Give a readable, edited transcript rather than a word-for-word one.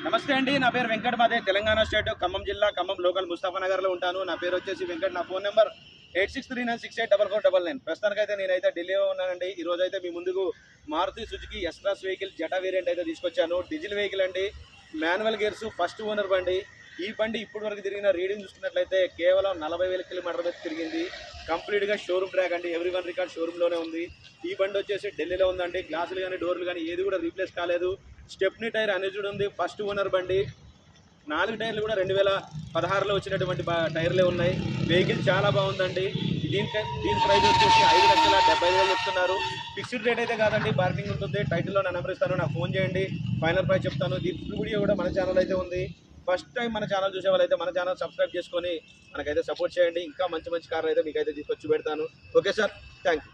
నమస్తే అండి. నా పేరు వెంకట్. మాదే తెలంగాణ స్టేట్ ఖమ్మం జిల్లా ఖమ్మం లోకల్ ముస్తాఫానగర్లో ఉంటాను. నా పేరు వచ్చేసి వెంకట్. నా ఫోన్ నెంబర్ 8639684499. ప్రస్తుతానికైతే నేనైతే ఢిల్లీలో ఉన్నానండి. ఈరోజు అయితే మీ ముందుకు మారుతి సుజుకి ఎస్ట్రాస్ వెహికల్ జటా వేరియంట్ అయితే తీసుకొచ్చాను. డీజిల్ వెహికల్ అండి, మాన్యువల్ గేర్స్, ఫస్ట్ ఓనర్ బండి. ఈ బండి ఇప్పటి వరకు తిరిగిన రీడింగ్ చూసుకున్నట్లయితే కేవలం 40,000 కిలోమీటర్ మీద తిరిగింది. కంప్లీట్గా షోరూమ్ ట్రాక్ అండి. ఎవ్రీ1 రికార్డ్ షోరూంలోనే ఉంది. ఈ బండి వచ్చేసి ఢిల్లీలో ఉందండి. గ్లాసులు కానీ డోర్లు కానీ ఏది కూడా రీప్లేస్ కాలేదు. స్టెప్నీ టైర్ అనేది ఉంది. ఫస్ట్ ఓనర్ బండి. 4 టైర్లు కూడా 2016లో వచ్చినటువంటి టైర్లే ఉన్నాయి. వెహికల్ చాలా బాగుందండి. దీని ప్రైస్ వచ్చేసి 5,70,000 చెప్తున్నారు. ఫిక్స్డ్ రేట్ అయితే కాదండి, బార్గెనింగ్ ఉంటుంది. టైటిల్లో నా నెంబర్ ఇస్తాను, నాకు ఫోన్ చేయండి, ఫైనల్ ప్రైస్ చెప్తాను. దీని వీడియో కూడా మన ఛానల్ అయితే ఉంది. ఫస్ట్ టైం మన ఛానల్ చూసే వాళ్ళైతే మన ఛానల్ సబ్స్క్రైబ్ చేసుకొని మనకైతే సపోర్ట్ చేయండి. ఇంకా మంచి మంచి కార్లు అయితే మీకైతే తీసుకొచ్చి పెడతాను. Okay sir, thank you.